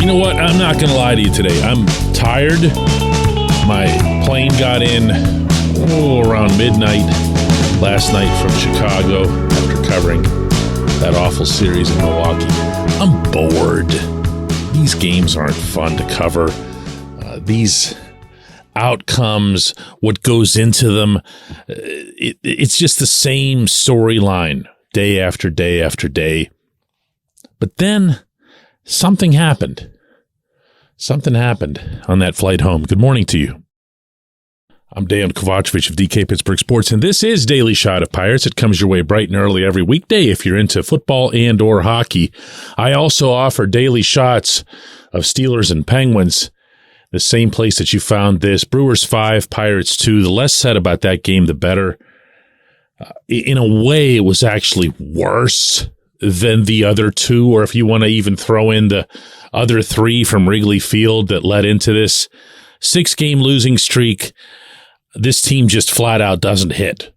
know what? I'm not going to lie to you today. I'm tired. My plane got in around midnight last night from Chicago after covering that awful series in Milwaukee. I'm bored. These games aren't fun to cover. These outcomes, what goes into them, it's just the same storyline day after day after day. But then something happened. Something happened on that flight home. Good morning to you. I'm Dejan Kovacevic of DK Pittsburgh Sports, and this is Daily Shot of Pirates. It comes your way bright and early every weekday if you're into football and or hockey. I also offer daily shots of Steelers and Penguins, the same place that you found this. Brewers 5, Pirates 2. The less said about that game, the better. In a way, it was actually worse than the other two, or if you want to even throw in the other 3 from Wrigley Field that led into this 6-game losing streak. This team just flat out doesn't hit.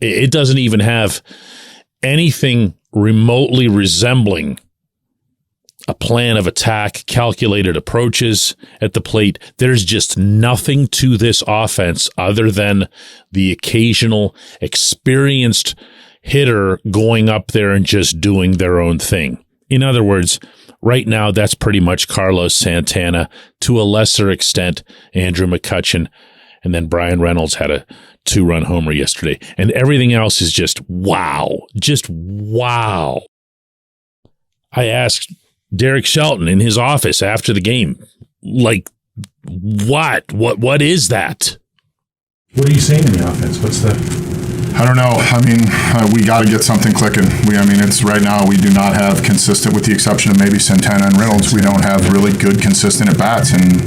It doesn't even have anything remotely resembling a plan of attack, calculated approaches at the plate. There's just nothing to this offense other than the occasional experienced hitter going up there and just doing their own thing. In other words, right now, that's pretty much Carlos Santana, to a lesser extent, Andrew McCutchen, and then Brian Reynolds had a 2-run homer yesterday. And everything else is just wow. Just wow. I asked Derek Shelton in his office after the game, like, what is that? What are you seeing in the offense? What's the... I don't know. I mean, we got to get something clicking. It's right now we do not have consistent, with the exception of maybe Santana and Reynolds, we don't have really good, consistent at-bats. And,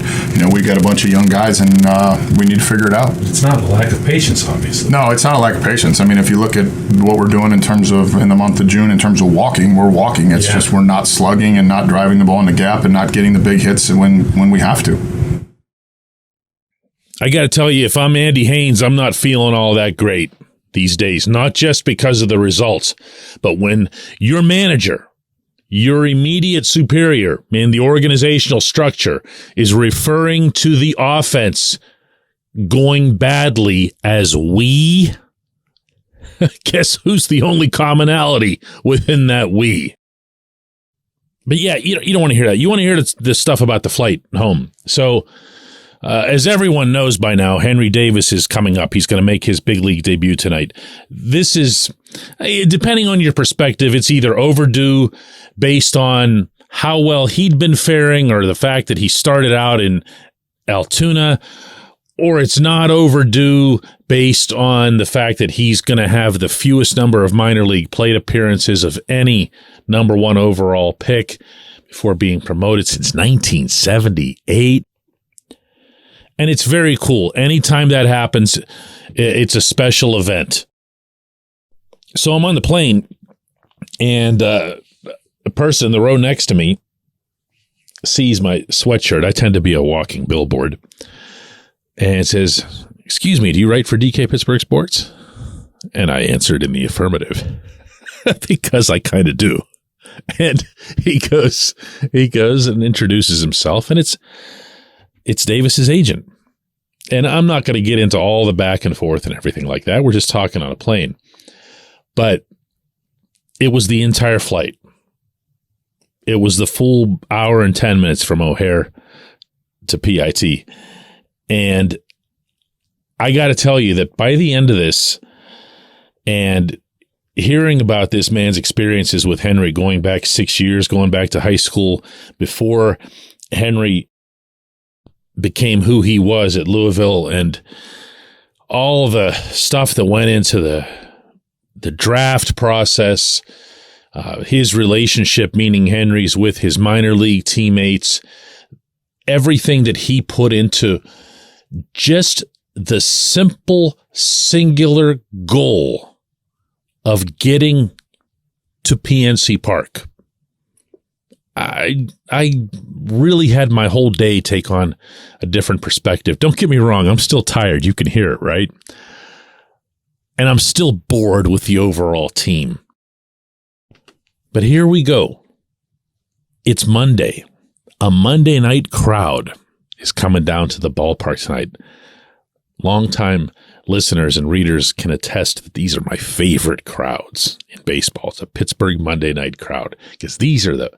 we got a bunch of young guys, and we need to figure it out. It's not a lack of patience, obviously. No, it's not a lack of patience. If you look at what we're doing in the month of June, in terms of walking, we're walking. It's just we're not slugging and not driving the ball in the gap and not getting the big hits when we have to. I got to tell you, if I'm Andy Haynes, I'm not feeling all that great these days, not just because of the results, but when your manager, your immediate superior in the organizational structure is referring to the offense going badly as we, guess who's the only commonality within that we? But yeah, you don't want to hear that. You want to hear this stuff about the flight home. So, as everyone knows by now, Henry Davis is coming up. He's going to make his big league debut tonight. This is, depending on your perspective, it's either overdue based on how well he'd been faring or the fact that he started out in Altoona, or it's not overdue based on the fact that he's going to have the fewest number of minor league plate appearances of any number 1 overall pick before being promoted since 1978. And it's very cool. Anytime that happens, it's a special event. So I'm on the plane, and a person in the row next to me sees my sweatshirt. I tend to be a walking billboard. And says, "Excuse me, do you write for DK Pittsburgh Sports?" And I answered in the affirmative because I kind of do. And he goes and introduces himself, and it's Davis's agent. And I'm not going to get into all the back and forth and everything like that. We're just talking on a plane. But it was the entire flight. It was the full hour and 10 minutes from O'Hare to PIT. And I got to tell you that by the end of this, and hearing about this man's experiences with Henry going back 6 years, going back to high school before Henry became who he was at Louisville, and all the stuff that went into the draft process, his relationship, meaning Henry's, with his minor league teammates, everything that he put into just the simple, singular goal of getting to PNC Park. I really had my whole day take on a different perspective. Don't get me wrong. I'm still tired. You can hear it, right? And I'm still bored with the overall team. But here we go. It's Monday. A Monday night crowd is coming down to the ballpark tonight. Longtime listeners and readers can attest that these are my favorite crowds in baseball. It's a Pittsburgh Monday night crowd because these are the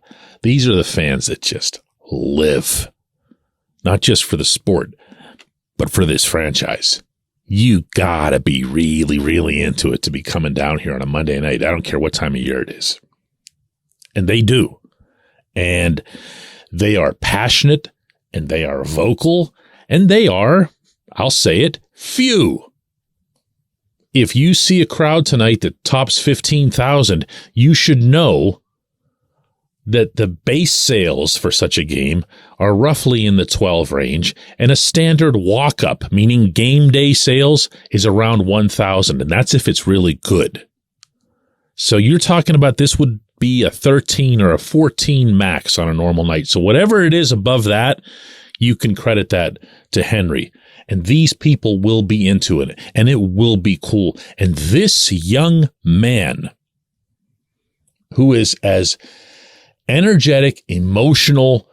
fans that just live, not just for the sport, but for this franchise. You gotta be really, really into it to be coming down here on a Monday night. I don't care what time of year it is. And they do. And they are passionate, and they are vocal, and they are, I'll say it, few. If you see a crowd tonight that tops 15,000, you should know that the base sales for such a game are roughly in the 12 range, and a standard walk-up, meaning game day sales, is around 1,000, and that's if it's really good. So you're talking about this would be a 13 or a 14 max on a normal night. So whatever it is above that, you can credit that to Henry. And these people will be into it, and it will be cool. And this young man, who is as energetic, emotional,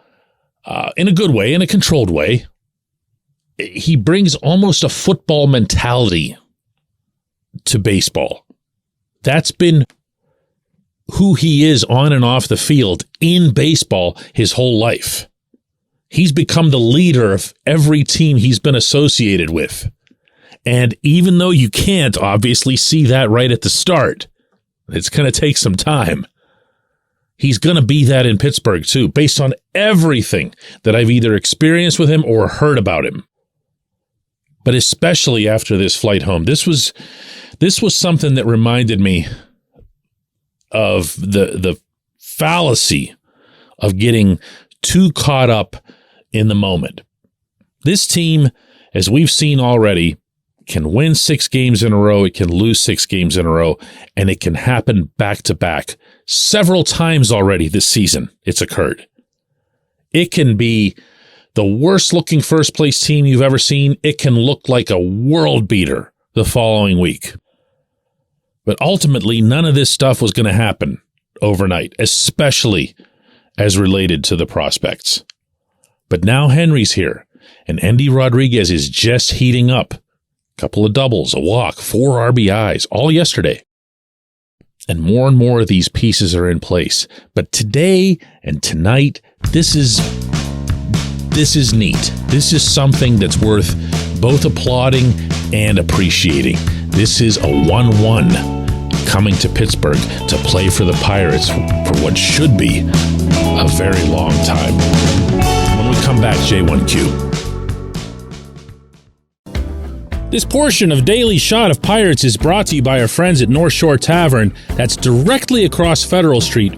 in a good way, in a controlled way, he brings almost a football mentality to baseball. That's been who he is on and off the field in baseball his whole life. He's become the leader of every team he's been associated with. And even though you can't obviously see that right at the start, it's going to take some time. He's going to be that in Pittsburgh too, based on everything that I've either experienced with him or heard about him. But especially after this flight home, this was something that reminded me of the fallacy of getting too caught up in the moment. This team, as we've seen already, can win 6 games in a row, it can lose 6 games in a row, and it can happen back to back. Several times already this season, it's occurred. It can be the worst looking first place team you've ever seen. It can look like a world beater the following week. But ultimately, none of this stuff was going to happen overnight, especially as related to the prospects. But now Henry's here, and Andy Rodriguez is just heating up. Couple of doubles, a walk, 4 RBIs, all yesterday. And more of these pieces are in place. But today and tonight, this is neat. This is something that's worth both applauding and appreciating. This is a 1-1 coming to Pittsburgh to play for the Pirates for what should be a very long time. When we come back, J1Q. This portion of Daily Shot of Pirates is brought to you by our friends at North Shore Tavern, that's directly across Federal Street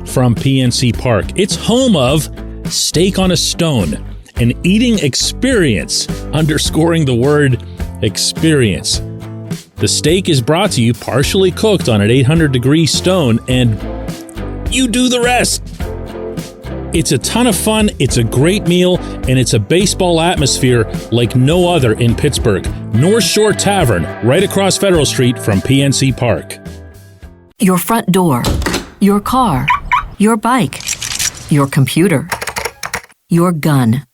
from PNC Park. It's home of Steak on a Stone, an eating experience, underscoring the word experience. The steak is brought to you partially cooked on an 800-degree stone, and you do the rest. It's a ton of fun, it's a great meal, and it's a baseball atmosphere like no other in Pittsburgh. North Shore Tavern, right across Federal Street from PNC Park. Your front door, your car, your bike, your computer, your gun.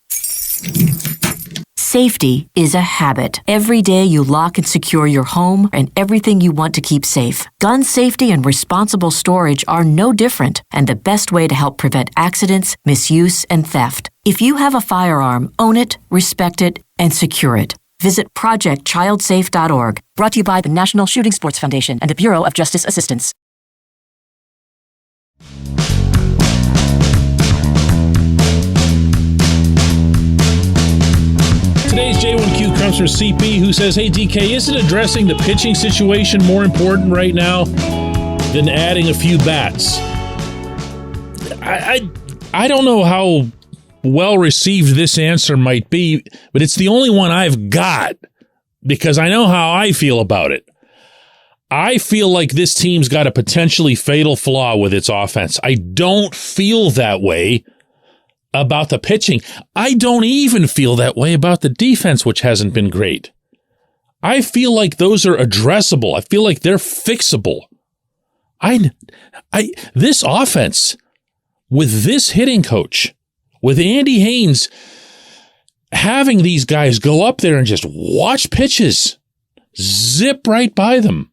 Safety is a habit. Every day you lock and secure your home and everything you want to keep safe. Gun safety and responsible storage are no different, and the best way to help prevent accidents, misuse, and theft. If you have a firearm, own it, respect it, and secure it. Visit ProjectChildSafe.org. Brought to you by the National Shooting Sports Foundation and the Bureau of Justice Assistance. Today's J1Q comes from CP, who says, hey, DK, isn't addressing the pitching situation more important right now than adding a few bats? I don't know how well received this answer might be, but it's the only one I've got because I know how I feel about it. I feel like this team's got a potentially fatal flaw with its offense. I don't feel that way about the pitching. I don't even feel that way about the defense, which hasn't been great. I feel like those are addressable. I feel like they're fixable. This offense with this hitting coach, with Andy Haynes having these guys go up there and just watch pitches zip right by them.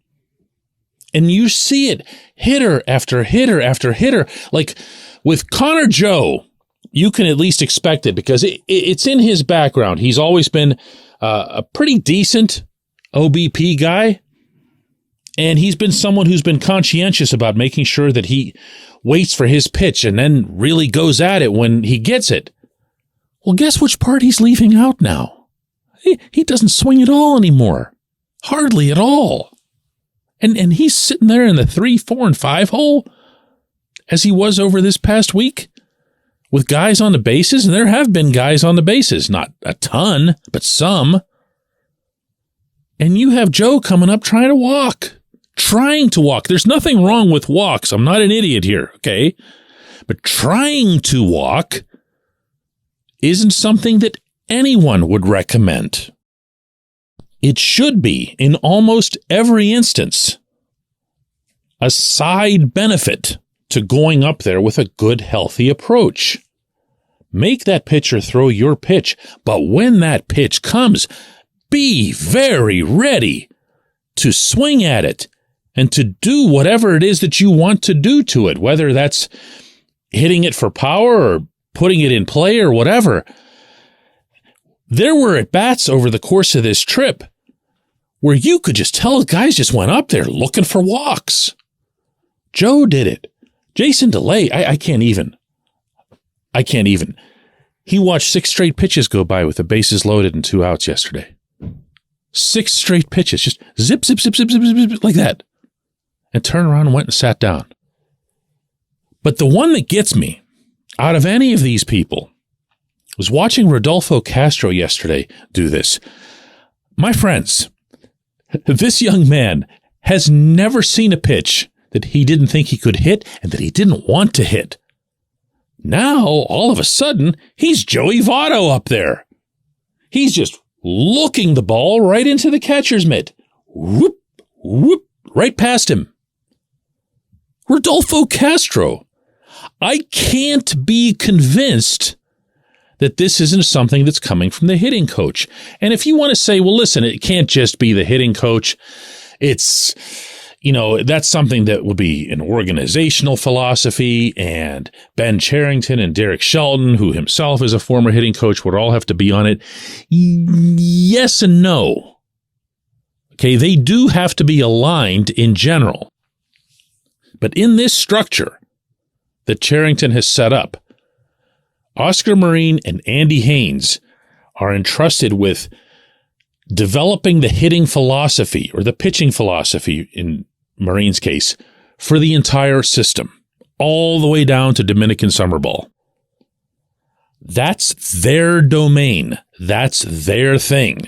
And you see it hitter after hitter after hitter. Like with Connor Joe, you can at least expect it because it's in his background. He's always been a pretty decent OBP guy. And he's been someone who's been conscientious about making sure that he waits for his pitch and then really goes at it when he gets it. Well, guess which part he's leaving out now? He doesn't swing at all anymore. Hardly at all. And he's sitting there in the 3, 4, and 5 hole as he was over this past week with guys on the bases. And there have been guys on the bases, not a ton, but some. And you have Joe coming up trying to walk. There's nothing wrong with walks. I'm not an idiot here, okay? But trying to walk isn't something that anyone would recommend. It should be, in almost every instance, a side benefit to going up there with a good, healthy approach. Make that pitcher throw your pitch, but when that pitch comes, be very ready to swing at it and to do whatever it is that you want to do to it, whether that's hitting it for power or putting it in play or whatever. There were at-bats over the course of this trip where you could just tell guys just went up there looking for walks. Joe did it. Jason DeLay, I can't even. He watched 6 straight pitches go by with the bases loaded and 2 outs yesterday. 6 straight pitches, just zip, zip, zip, zip, zip, zip, zip, like that. And turned around and went and sat down. But the one that gets me out of any of these people was watching Rodolfo Castro yesterday do this. My friends, this young man has never seen a pitch that he didn't think he could hit and that he didn't want to hit. Now, all of a sudden, he's Joey Votto up there. He's just looking the ball right into the catcher's mitt. Whoop, whoop, right past him. Rodolfo Castro. I can't be convinced that this isn't something that's coming from the hitting coach. And if you want to say, well, listen, it can't just be the hitting coach. It's, that's something that would be an organizational philosophy, and Ben Cherington and Derek Shelton, who himself is a former hitting coach, would all have to be on it. Yes and no. Okay, they do have to be aligned in general. But in this structure that Cherington has set up, Oscar Marin and Andy Haynes are entrusted with developing the hitting philosophy, or the pitching philosophy in Marin's case, for the entire system, all the way down to Dominican Summer Ball. That's their domain. That's their thing.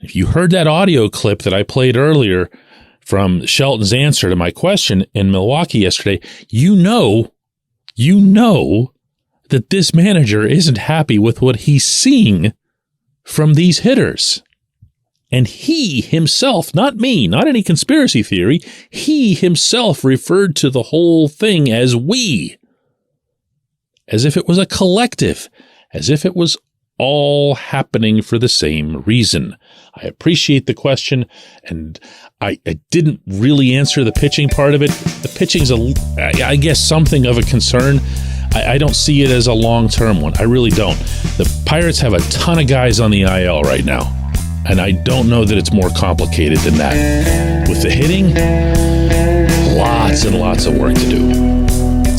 If you heard that audio clip that I played earlier from Shelton's answer to my question in Milwaukee yesterday, you know that this manager isn't happy with what he's seeing from these hitters. And he himself, not me, not any conspiracy theory, he himself referred to the whole thing as we, as if it was a collective, as if it was all happening for the same reason. I appreciate the question, and I didn't really answer the pitching part of it. The pitching's, I guess, something of a concern. I don't see it as a long-term one. I really don't. The Pirates have a ton of guys on the IL right now, and I don't know that it's more complicated than that. With the hitting, lots and lots of work to do.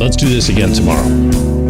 Let's do this again tomorrow.